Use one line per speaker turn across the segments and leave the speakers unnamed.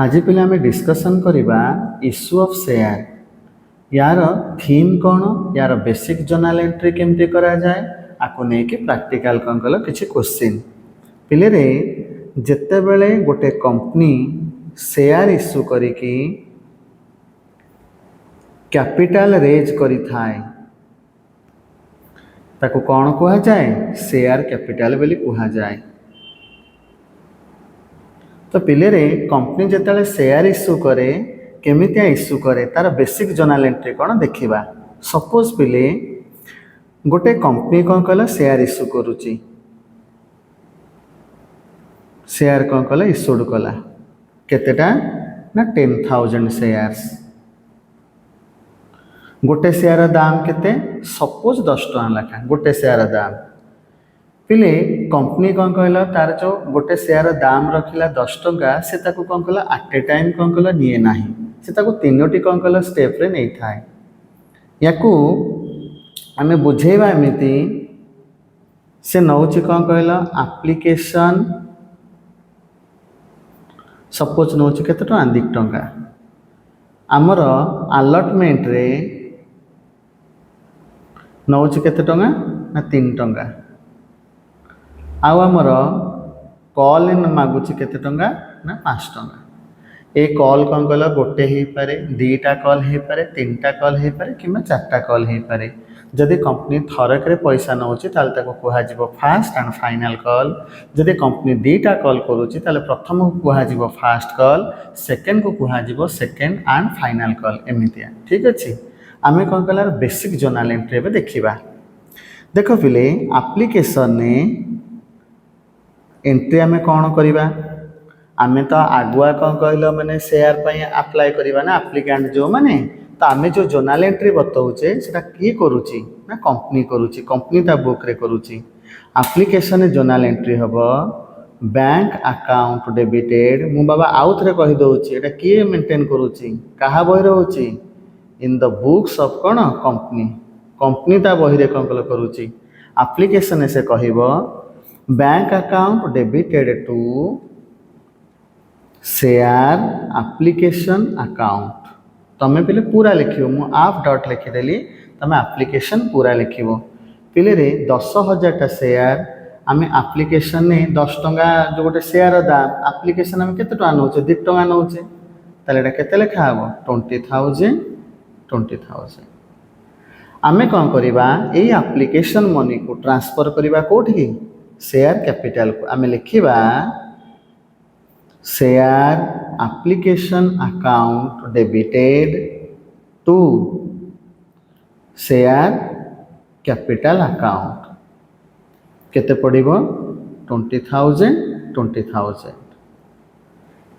आज पे आम डिस्कसन करवा इश्यू ऑफ शेयर। यार थीम कौन, यार बेसिक जर्नल एंट्री केमती करा जाए, आपको नहीं प्रैक्टिकल कौन कल किसी क्वेश्चन पिले रे जेते बेले गोटे कंपनी शेयर इश्यू करी कैपिटल रेज करी थाए ताको कौन कहा जाए, शेयर कैपिटल बोली कहा जाए। तो पिले रे कंपनी जिते शेयर इश्यू करे केमितिया इश्यू करे तार बेसिक जर्नल एंट्री कौन देखा। सपोज पिले गोटे कंपनी कौन कल शेयर इश्यू करुच्ची, शेयर कौन कला इश्यूड कला केतेटा ना 10,000 शेयर्स। गोटे शेयर दाम केते, सपोज 10 टका लेखा गोटे शेयर दाम। पिले कंपनी कौन कहला तार जो गोटे शेयर दाम रखिला 10 टका, से ताको कौन कला एट ए टाइम कौन कला निए नाही, से ताको तीनोटी कौन कला स्टेप रे नहीं थाए। याकू आमे बुझेबा एमिति से नौची कौन कहला एप्लीकेशन, सपोज नौची केते टका 2 टका। आमर अलॉटमेंट रे नौची केते टका ना 3 टका। आउ आमर कॉल इन मागुची केते टका ना 5 टका। ए कॉल कौन कल गोटे हो पारे, 2टा कॉल हो पारे, 3टा कॉल हो पारे कि 4टा कॉल हो पारे। जदि कंपनी थरक पैसा नौची ताले कह फास्ट एंड फाइनल कॉल। जदि कंपनी 2टा कॉल करुच्ची ताले प्रथम को कह फास्ट कॉल, सेकेंड को कह सेकेंड एंड फाइनल कॉल। एमतिया ठीक अच्छे। आम कौन कल बेसिक जर्नल एंट्री एवं देखा। देख पिले एप्लिकेशन ने एंट्री आम कौन करवा, आम तो आगुआ कौन कहल मैंने शेयर अप्लाई करवा ना एप्लिकेंट जो मैंने, तो आम जो जर्नल एंट्री बताऊे से किए करुच्ची ना कंपनी करुच्ची, कंपनी ता बुक रे करुच्ची। एप्लिकेशन जर्नल एंट्री हम बैंक अकाउंट डेबिटेड। मु बाबा आउ थे कहीदे एटा किए मेंटेन करुच्ची, क्या बही रोचे इन द बुक्स ऑफ कौन कंपनी, कंपनी ता बही कौन कल करुच्ची। एप्लिकेशन से कह bank account debited to share application account. तमें पिले पूरा लिख, मु आप डॉट लिखिदेली, तमें एप्लिकेशन पूरा लिख। पिले रे 10,000 शेयर आम एप्लिकेशन ने 10 टका जो गोटे शेयर दाम एप्लिकेशन आम केते टका नौचे, 2 टका नौचे, ताले केते लिखा हम 20,000 20,000। आम कौन करवा यही एप्लिकेशन मनी को ट्रांसफर करवा कौटी शेयर कैपिटल को। आम लिखा share application account debited to share capital account. केते पड़िबो 20,000 20,000।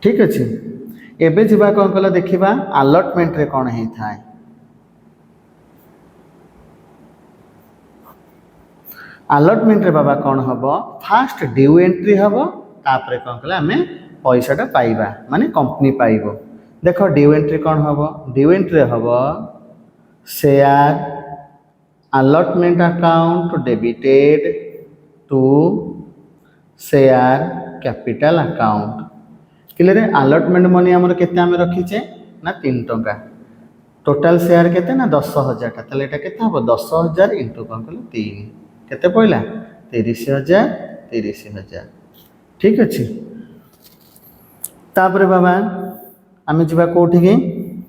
ठीक अच्छे। एबे जीवा कौन कल देखा अलॉटमेंट रे कौन ही थाए। अलॉटमेंट रे बाबा कौन हम फास्ट ड्यू एंट्री हम, तापर कौन कल आम पैसाटा पाइबा माने कंपनी पाइब। देख ड्यू एंट्री कौन हम, ड्यू एंट्री हम share allotment account debited to share capital account. किले रे अलॉटमेंट मनी आमर केते आम रखीचे ना 3 टका। टोटाल शेयर केते ना 10,000 टा, ताले एटा केते हम 10,000 इंटू कौन कल 3 केते पइला 30,000 30,000। ठीक अच्छे। तापर बाबा आम जा कौटी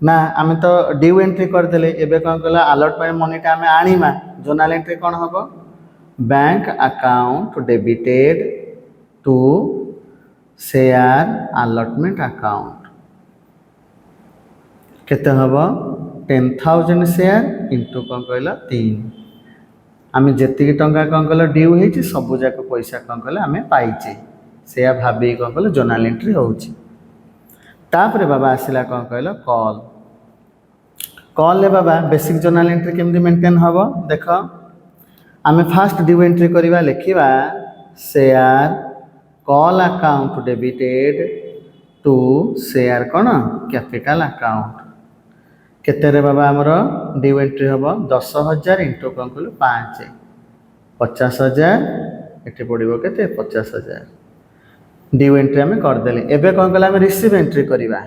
ना आम तो ड्यू एंट्री करदे, एबे कौन कला अलॉटमेंट मनीटा आम आनीमा। जर्नल एंट्री कौन हम bank account debited to share allotment account. केते हम 10,000 शेयर इंटू कौन कहला 3। आम जी टंका कौन कल ड्यू हो सबू जाक पैसा कौन कल आम पाइचे, से भाभी कौन कल जर्नल एंट्री होची। तापर बाबा आसला कौन कहल कॉल। कॉल ले बाबा बेसिक जर्नल एंट्री केमती मेंटेन हम देख। आम फास्ट ड्यू एंट्री करवा लिखा share call account debited to share कौन कैपिटल अकाउंट। केते रे बाबा आमर ड्यू एंट्री हम 10,000 इंटू कौन कलु 5 50,000 एटी पड़ो के 50,000। ड्यू एंट्री आम करदे एबे कौन कला रिसीव एंट्री करवा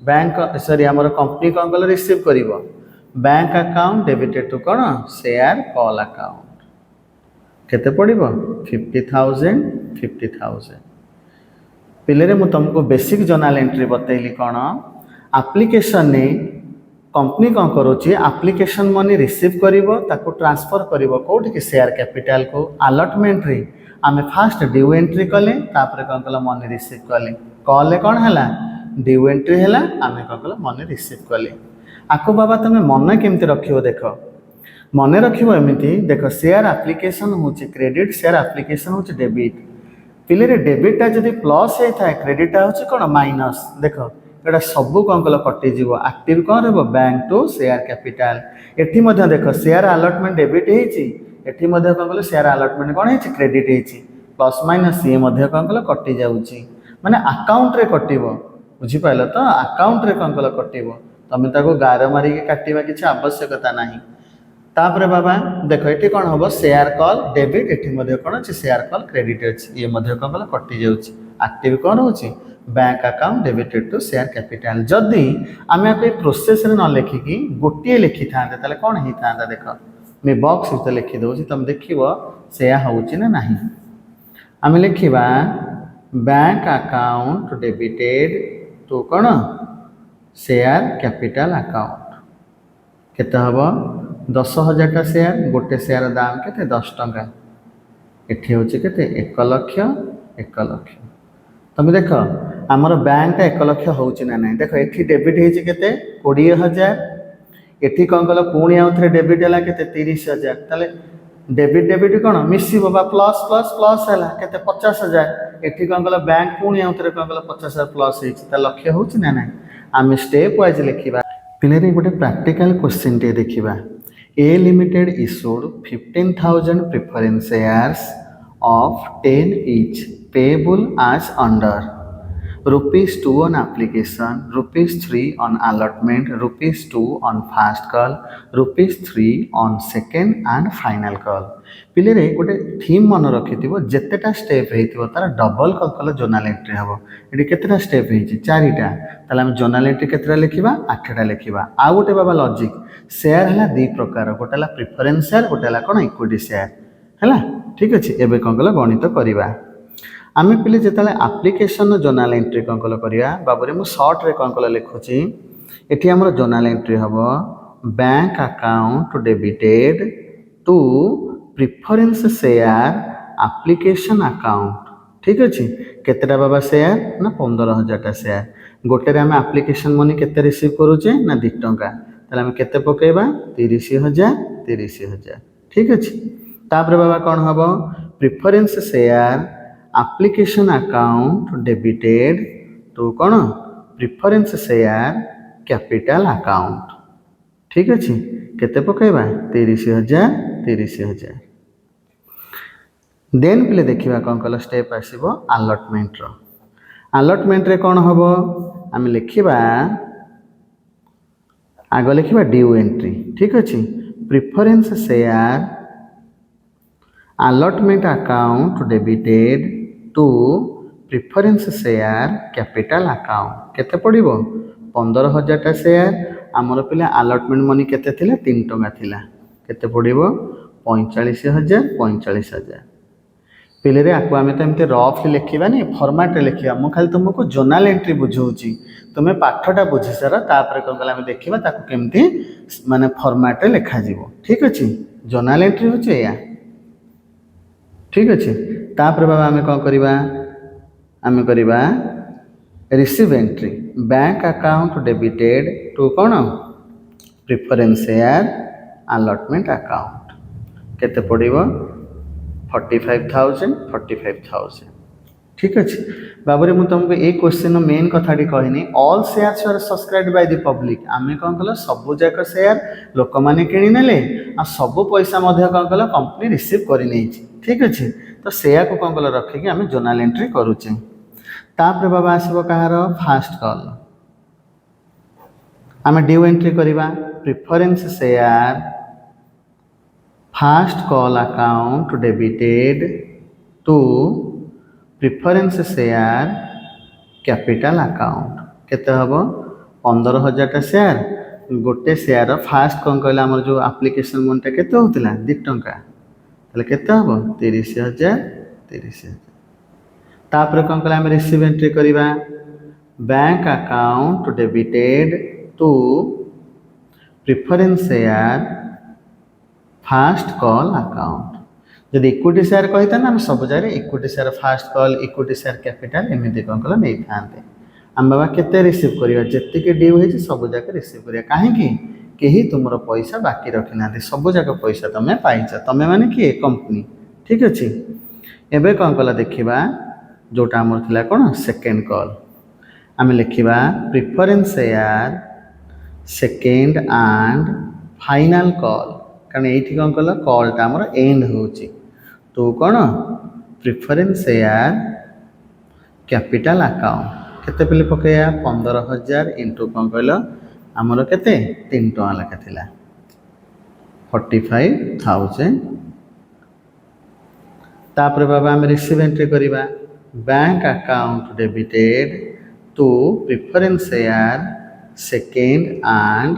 बैंक सॉरी आमर कंपनी कौन कल रिसीव कर बैंक अकाउंट डेबिटेड टू कौन शेयर कॉल अकाउंट केते पड़ो 50,000 50,000 पिले मु तुमको बेसिक जर्नल एंट्री बतैली कौन एप्लिकेशन ने कंपनी कौन करुच्ची एप्लिकेशन मनी रिसीव कर ट्रांसफर कर कौटी शेयर कैपिटल को अलॉटमेंट रे आम फास्ट ड्यू एंट्री कले तापर कौन कल मनी रिसीव कले कॉल कौन है ड्यू एंट्री है आम कौन कल मनी रिसीव कले आपको बाबा तुम्हें मन केमती रख देख मन रखिमती देख शेयर एप्लिकेशन हूँ क्रेडिट शेयर एप्लिकेशन हूँ डेबिट पिले डेबिटा जब प्लस होता है क्रेडिटा हूँ कौन माइनस देख यहाँ सबू कौन कल कटिज एक्टिव कौन रहा बैंक टू शेयर कैपिटल एटी देख शेयर अलॉटमेंट डेबिट होती कौन कल शेयर अलॉटमेंट कौन है क्रेडिट होती प्लस माइनस सी कौन कल कटि जाऊँगी माने अकाउंट रे कटिबो बुझिपाल तो अकाउंट रे कौन कल कटिबो तमें ताको गार मारिक काटिबा किसी आवश्यकता नहीं तापर बाबा देख ये कौन हम शेयर कॉल डेबिट ये कौन अच्छे शेयर कॉल क्रेडिट अच्छी ये कौन कल कटि जाऊँगी एक्टिव कौन हो bank account debited to share capital जदि आम आपको प्रोसेस न लिखिकी गोटे लिखि था कौन होता देख मैं बॉक्स भर लिखि दूसरी तुम देख से होना ना आम लिखा बैंक अकाउंट डेबिटेड टू कौन शेयर कैपिटल अकाउंट केते हम 10,000 टा शेयर गोटे शेयर दाम के 10 टंका एठी होची केते 1 लाख 1 लाख तुम देख आमर बैंकटा 1 लाख होची ना नहीं देख एठी डेबिट होची केते 20,000 एठी कौन कल पुणी आउ थे डेबिट है केते 30,000 ताले डेबिट डेबिट कौन मिसिबो बा प्लस प्लस प्लस है केते 50,000 एठी कौन कल बैंक पुणी आउ थे कौन कल 50,000 प्लस होची लक्ष्य होची ना नहीं आम स्टेप वाइज लिखा पिले गोटे प्रैक्टिकल क्वेश्चन टे देखा A limited issued 15,000 preference shares of 10 each payable as under ₹2 on application, ₹3 on allotment, ₹2 on fast call, ₹3 on second and final call. पिले रे गोटे थीम मन रखि जितेटा स्टेप हो तार डबल कौन कल जोर्नाल एंट्री हम ये केतेटा स्टेप हो 4टा ताले आम जोर्नाल एंट्री केतेटा लिखा 8टा लिखा आउ गोटे बाबा लॉजिक शेयर है 2 प्रकार गोटे प्रिफरेंस शेयर गोटे कौन इक्विटी शेयर है ठीक अच्छे एवं कौन कल गणित करवा आम पिले जो आप्लिकेसन जोर्नाल एंट्री कौन कल करवा बाबू मुझे सर्ट रे कौन कल लिखुची ये आम जोर्नाल एंट्री हम bank account debited to preference share application account ठीक अच्छे केतेटा बाबा शेयर ना 15,000 टा शेयर गोटे आम एप्लिकेशन मनी केते रिसीव करुचे ना 2 टंका ताले आम केते पकेबा 30,000 30,000 ठीक अच्छे तापर बाबा कौन हम preference share application account debited to कौन प्रिफरेंस शेयर कैपिटल अकाउंट ठीक अच्छे केते पकेबा 30,000 30,000 देन पिले देखा कौन कल स्टेप आसो अलॉटमेंट अलॉटमेंट रे कौन हम आम लिखा आग लिखा ड्यू एंट्री ठीक अच्छे preference share allotment account debited to preference share capital account केते पड़िबो 15,000 टा शेयर आमर पिला allotment मनी केते थिला 3 टंका थिला केते पड़िबो 45,000 45,000 पिले रे आकु आमे त एमते रफली लिखिबानी फॉर्मेट रे लिखिबा मु खाली तुमको जोर्नल एंट्री बुझौची तुमे पाठटा बुझी सार तापर कोन कला आमे देखिबा ताकु केमती माने फॉर्मेट रे लिखा जीवो ठीक अछि जोर्नल एंट्री होचे या ठीक अच्छे तापर बाबा आम कौन करवा आम करवा receive entry bank account debited to कौन प्रिफरेंस शेयर अलॉटमेंट अकाउंट केते पड़ो 45,000 45,000 ठीक अच्छे बाबू मुझे तुमको ये क्वेश्चन मेन कथाटी कहनी all shares are subscribed by the public आम कौन कल सबू जाक शेयर लोक मैंने किणी नेले आ सबू पैसा कौन कल कंपनी रिसीव कर ठीक अच्छे तो शेयर को कौन कल रखिकी आम जोर्नल एंट्री करुचे तापर बाबा आसो कहार फास्ट कॉल आम ड्यू एंट्री करवा preference share first call account debited to preference share capital account କେତେ ହେବ 15,000ଟା ସେୟାର ଗୋଟେ ସେୟାର ଫାଷ୍ଟ କ'ଣ କହିଲା ଆମର ଯେଉଁ ଆପ୍ଲିକେସନ୍ ମନିଟା କେତେ ହେଉଥିଲା 2 ଟଙ୍କା ତାହେଲେ କେତେ ହେବ 30,000 30,000 ତାପରେ କ'ଣ କଲେ ଆମେ ରିସିଭ୍ ଏଣ୍ଟ୍ରି କରିବା bank account debited to preference share first call account ଯଦି ଇକ୍ୱିଟି ସେୟାର କହିଥାନ୍ତେ ଆମେ ସବୁ ଜାଗାରେ equity share first call equity share capital ଏମିତି କ'ଣ କଲେ ନେଇଥାନ୍ତେ ଆମେ ବାବା କେତେ ରିସିଭ୍ କରିବା ଯେତିକି ଡ୍ୟୁ ହେଇଛି ସବୁ ଯାକ ରିସିଭ୍ କରିବା କାହିଁକି କେହି ତୁମର ପଇସା ବାକି ରଖିନାହାନ୍ତି ସବୁ ଯାକ ପଇସା ତୁମେ ପାଇଛ ତୁମେ ମାନେ କିଏ କମ୍ପାନୀ ଠିକ୍ ଅଛି ଏବେ କ'ଣ କଲା ଦେଖିବା ଯେଉଁଟା ଆମର ଥିଲା କ'ଣ ସେକେଣ୍ଡ କଲ୍ ଆମେ ଲେଖିବା preference share second and final call କାରଣ ଏଇଠି କ'ଣ କଲା କଲ୍ଟା ଆମର ଏଣ୍ଡ ହେଉଛି ତୁ କ'ଣ ପ୍ରିଫରେନ୍ସ ସେୟାର କ୍ୟାପିଟାଲ ଆକାଉଣ୍ଟ କେତେ ପିଲେ ପକେଇବା 15,000 ଇଣ୍ଟୁ କ'ଣ କହିଲ ଆମର କେତେ 3 ଟଙ୍କା ଲେଖା ଥିଲା 45,000 ତାପରେ ବାବା ଆମେ ରିସିଭ୍ ଏଣ୍ଟ୍ରି କରିବା bank account debited to preference share second and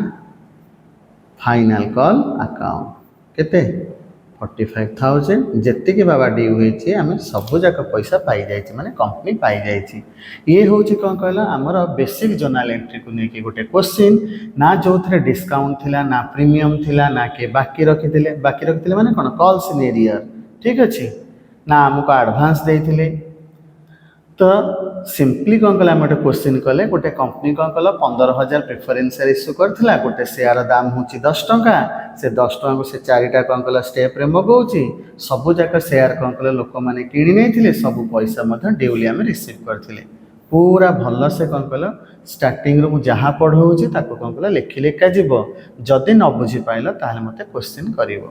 final call account କେତେ 45,000 ଯେତିକି ବାବା ଡ୍ୟୁ ହେଇଛି ଆମେ ସବୁଯାକ ପଇସା ପାଇଯାଇଛି ମାନେ କମ୍ପାନୀ ପାଇଯାଇଛି ଇଏ ହେଉଛି କ'ଣ କହିଲ ଆମର ବେସିକ୍ ଜର୍ନାଲ୍ ଏଣ୍ଟ୍ରିକୁ ନେଇକି ଗୋଟେ କ୍ୱେଶ୍ଚିନ୍ ନା ଯେଉଁଥିରେ ଡିସ୍କାଉଣ୍ଟ ଥିଲା ନା ପ୍ରିମିୟମ୍ ଥିଲା ନା କିଏ ବାକି ରଖିଥିଲେ ମାନେ କ'ଣ କଲ୍ସ ଇନ୍ ଏରିୟର୍ ଠିକ୍ ଅଛି ନା ଆମକୁ ଆଡ଼ଭାନ୍ସ ଦେଇଥିଲେ ତ ସିମ୍ପଲି କ'ଣ କଲେ ଆମେ ଗୋଟେ କ୍ୱେଶ୍ଚିନ୍ କଲେ ଗୋଟେ କମ୍ପାନୀ କ'ଣ କଲ 15,000 ପ୍ରିଫରେନ୍ସ ସେୟାର ଇସ୍ୟୁ କରିଥିଲା ଗୋଟେ ସେୟାର ଦାମ ହେଉଛି 10 ଟଙ୍କା ସେ 10 ଟଙ୍କାକୁ ସେ 4ଟା କ'ଣ କଲା ଷ୍ଟେପ୍ରେ ମଗାଉଛି ସବୁଯାକ ସେୟାର କ'ଣ କଲେ ଲୋକମାନେ କିଣି ନେଇଥିଲେ ସବୁ ପଇସା ମଧ୍ୟ ଡ୍ୟୁଲି ଆମେ ରିସିଭ୍ କରିଥିଲେ ପୁରା ଭଲସେ କ'ଣ କଲ ଷ୍ଟାର୍ଟିଂରୁ ମୁଁ ଯାହା ପଢ଼ଉଛି ତାକୁ କ'ଣ କଲ ଲେଖି ଲେଖା ଯିବ ଯଦି ନ ବୁଝିପାରିଲ ତାହେଲେ ମୋତେ କ୍ୱେଶ୍ଚିନ୍ କରିବ